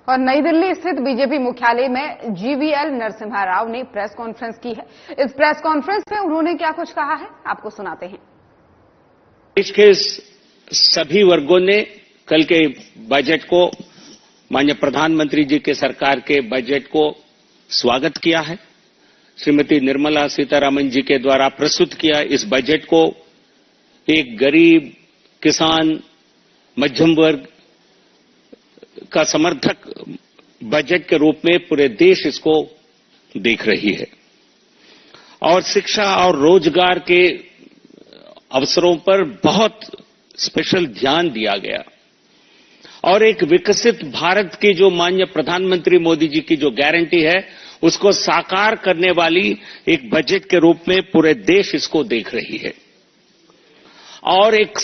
और नई दिल्ली स्थित बीजेपी मुख्यालय में जीवीएल नरसिम्हा राव ने प्रेस कॉन्फ्रेंस की है। इस प्रेस कॉन्फ्रेंस में उन्होंने क्या कुछ कहा है, आपको सुनाते हैं। देश के सभी वर्गों ने कल के बजट को, माननीय प्रधानमंत्री जी के सरकार के बजट को स्वागत किया है। श्रीमती निर्मला सीतारामन जी के द्वारा प्रस्तुत किया इस बजट को एक गरीब, किसान, मध्यम वर्ग का समर्थक बजट के रूप में पूरे देश इसको देख रही है और शिक्षा और रोजगार के अवसरों पर बहुत स्पेशल ध्यान दिया गया और एक विकसित भारत की जो माननीय प्रधानमंत्री मोदी जी की जो गारंटी है उसको साकार करने वाली एक बजट के रूप में पूरे देश इसको देख रही है और एक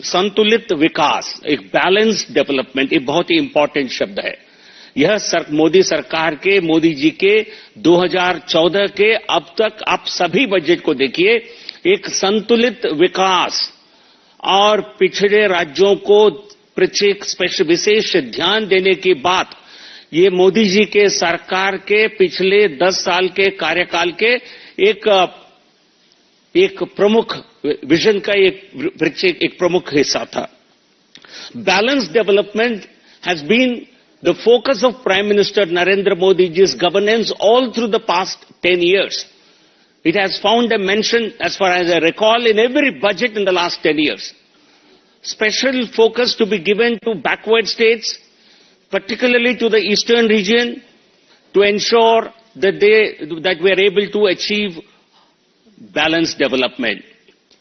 संतुलित विकास, एक बैलेंस्ड डेवलपमेंट, एक बहुत ही इंपॉर्टेंट शब्द है। यह मोदी सरकार के, मोदी जी के 2014 के अब तक आप सभी बजट को देखिए, एक संतुलित विकास और पिछड़े राज्यों को विशेष ध्यान देने की बात, ये मोदी जी के सरकार के पिछले 10 साल के कार्यकाल के एक प्रमुख विजन का एक प्रमुख हिस्सा था। Balanced development has been the focus of prime minister Narendra Modi जी's governance all through the past 10 years. It has found a mention, as far as I recall, in every budget in the last 10 years. Special focus to be given to backward states, particularly to the eastern region, to ensure that we are able to achieve balanced development.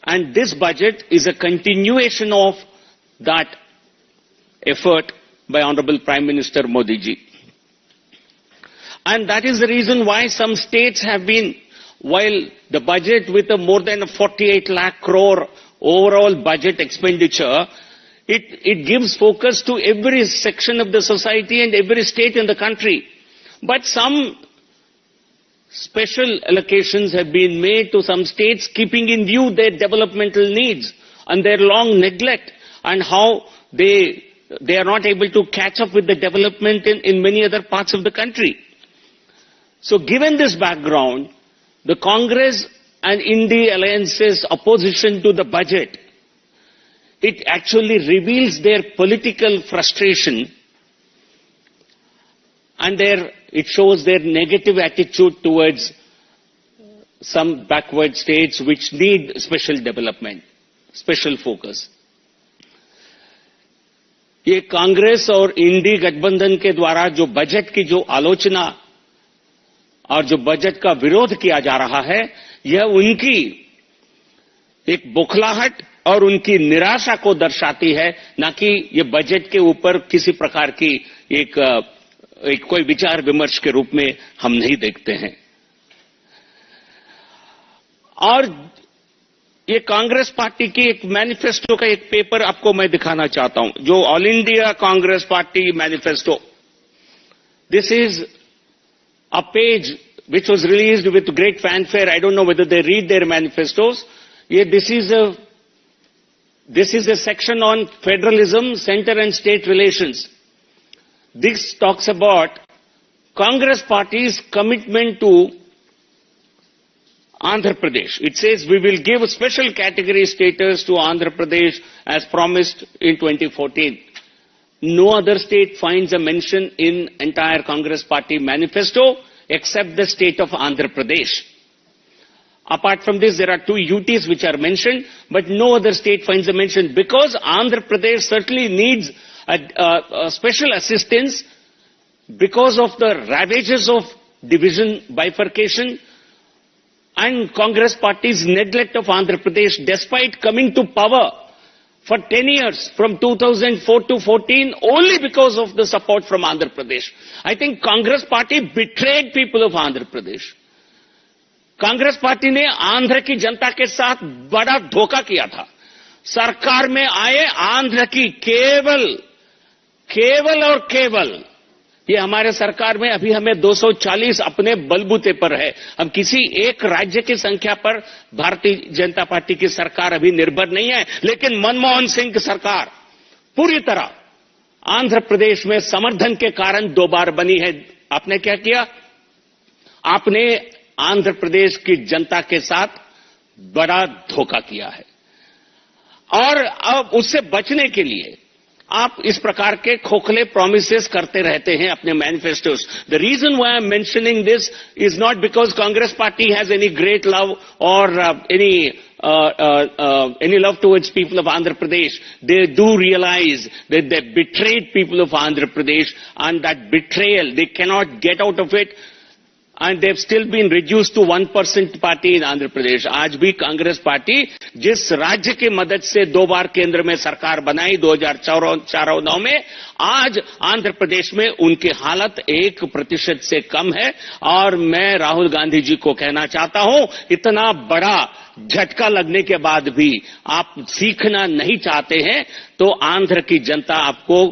And this budget is a continuation of that effort by Honorable Prime Minister Modi ji. And that is the reason why some states have been, while the budget with a more than a 48 lakh crore overall budget expenditure, it gives focus to every section of the society and every state in the country. But some special allocations have been made to some states, keeping in view their developmental needs and their long neglect and how they are not able to catch up with the development in many other parts of the country. So given this background, the Congress and India alliance's opposition to the budget, it actually reveals their political frustration and it shows their negative attitude towards some backward states which need special development, special focus. ये कांग्रेस और इंडी गठबंधन के द्वारा जो budget की जो आलोचना और जो बजट का विरोध किया जा रहा है, यह उनकी एक बौखलाहट और उनकी निराशा को दर्शाती है, ना कि ये बजट के ऊपर किसी प्रकार की एक कोई विचार विमर्श के रूप में हम नहीं देखते हैं। और ये कांग्रेस पार्टी की एक मैनिफेस्टो का एक पेपर आपको मैं दिखाना चाहता हूं, जो all India Congress party manifesto. This is a page which was released with great fanfare. I don't know whether they read their manifestos. This is a section on federalism, center and state relations. This talks about Congress party's commitment to Andhra Pradesh. It says we will give special category status to Andhra Pradesh as promised in 2014. No other state finds a mention in entire Congress party manifesto except the state of Andhra Pradesh. Apart from this, there are 2 UTs which are mentioned, but no other state finds a mention because Andhra Pradesh certainly needs a special assistance because of the ravages of division, bifurcation, and Congress party's neglect of Andhra Pradesh despite coming to power for 10 years from 2004 to 14 only because of the support from Andhra Pradesh. I think Congress party betrayed people of Andhra Pradesh. Congress party ने आंध्र की जनता के साथ बड़ा धोखा किया था। सरकार में आए आंध्र की केवल और केवल ये हमारे सरकार में अभी हमें 240 अपने बलबूते पर है। हम किसी एक राज्य की संख्या पर भारतीय जनता पार्टी की सरकार अभी निर्भर नहीं है, लेकिन मनमोहन सिंह की सरकार पूरी तरह आंध्र प्रदेश में समर्थन के कारण 2 बार बनी है। आपने क्या किया? आपने आंध्र प्रदेश की जनता के साथ बड़ा धोखा किया है और अब उससे बचने के लिए आप इस प्रकार के खोखले प्रॉमिसेस करते रहते हैं अपने manifestos. The reason why I am mentioning this is not because Congress party has any great love or any love towards people of Andhra Pradesh. They do realize that they betrayed people of Andhra Pradesh, and that betrayal, they cannot get out of it. And they've still been reduced to 1% party in Andhra Pradesh. आज भी Congress party जिस राज्य की मदद से 2 बार केंद्र में सरकार बनाई 2004-09 में, आज आंध्र प्रदेश में उनकी हालत 1% से कम है। और मैं राहुल गांधी जी को कहना चाहता हूं, इतना बड़ा झटका लगने के बाद भी आप सीखना नहीं चाहते हैं तो आंध्र की जनता आपको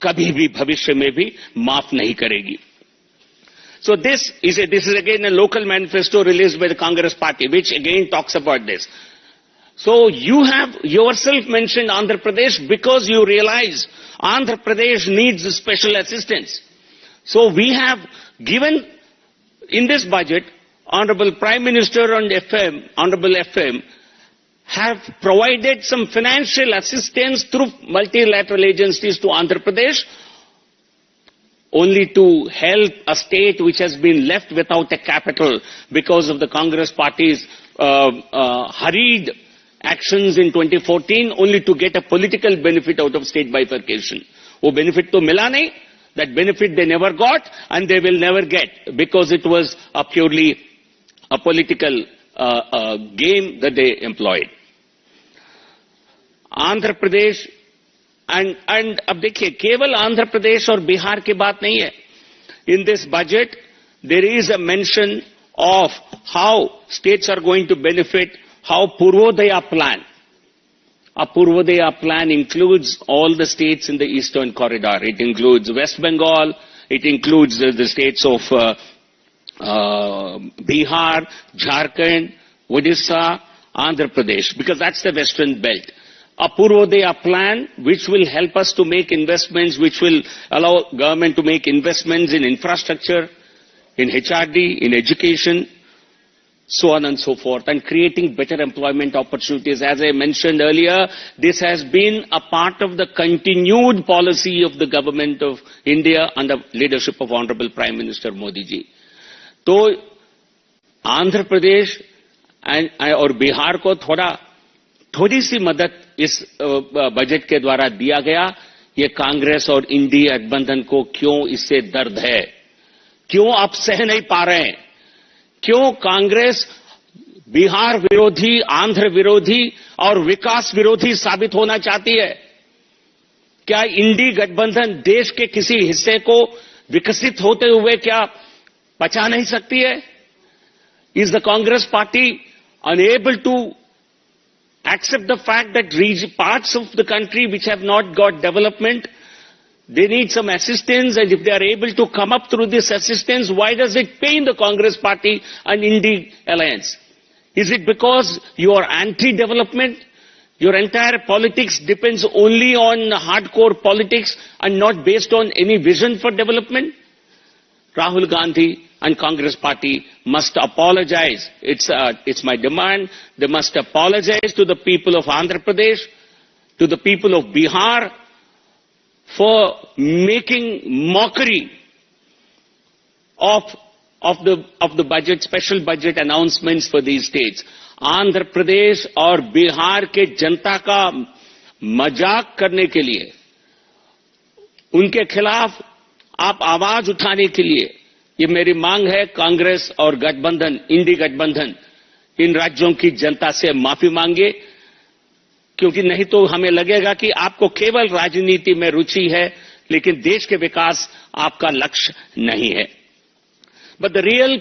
कभी भी भविष्य में भी माफ नहीं करेगी। So this is again a local manifesto released by the Congress party, which again talks about this. So you have yourself mentioned Andhra Pradesh because you realize Andhra Pradesh needs special assistance. So we have given in this budget, Honorable Prime Minister and Honorable FM have provided some financial assistance through multilateral agencies to Andhra Pradesh, only to help a state which has been left without a capital because of the Congress party's hurried actions in 2014, only to get a political benefit out of state bifurcation. वो benefit तो मिला नहीं, that benefit they never got and they will never get because it was a purely a political game that they employed. Andhra Pradesh and अब देखिए केवल आंध्र प्रदेश और बिहार की बात नहीं है। In this budget there is a mention of how states are going to benefit, how Purvodaya plan, a Purvodaya plan includes all the states in the eastern corridor. It includes West Bengal, it includes the states of Bihar, Jharkhand, Odisha, Andhra Pradesh, because that's the western belt. A Purvodaya plan which will help us to make investments, which will allow government to make investments in infrastructure, in HRD, in education, so on and so forth, and creating better employment opportunities. As I mentioned earlier, this has been a part of the continued policy of the government of India under leadership of Honorable Prime Minister Modi ji. तो आंध्र प्रदेश और बिहार को थोड़ी सी मदद इस budget के द्वारा दिया गया। ये कांग्रेस और इंडी गठबंधन को क्यों इससे दर्द है, क्यों आप सह नहीं पा रहे हैं? क्यों कांग्रेस बिहार विरोधी, आंध्र विरोधी और विकास विरोधी साबित होना चाहती है? क्या इंडी गठबंधन देश के किसी हिस्से को विकसित होते हुए क्या पचा नहीं सकती है? Is the Congress party unable to accept the fact that parts of the country which have not got development, they need some assistance, and if they are able to come up through this assistance, why does it pain the Congress party and Indy alliance? Is it because you are anti-development? Your entire politics depends only on hardcore politics and not based on any vision for development? Rahul Gandhi and Congress party must apologize. It's my demand. They must apologize to the people of Andhra Pradesh, to the people of Bihar, for making mockery of the budget, special budget announcements for these states. Andhra Pradesh और बिहार के जनता का मजाक करने के लिए, उनके खिलाफ आप आवाज उठाने के लिए, ये मेरी मांग है, कांग्रेस और गठबंधन, इंडी गठबंधन, इन राज्यों की जनता से माफी मांगे, क्योंकि नहीं तो हमें लगेगा कि आपको केवल राजनीति में रुचि है, लेकिन देश के विकास आपका लक्ष्य नहीं है. But the real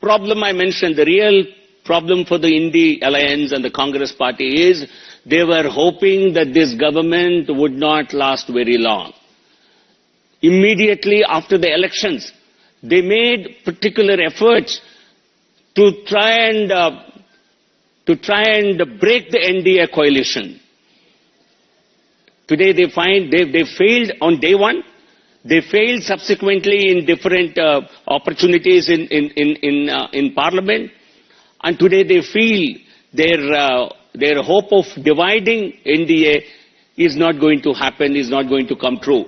problem I mentioned, the real problem for the Indy alliance and the Congress party is they were hoping that this government would not last very long. Immediately after the elections, they made particular efforts to try and break the NDA coalition. Today they find they failed on day one. They failed subsequently in different opportunities in Parliament. And today they feel their hope of dividing NDA is not going to happen, is not going to come true.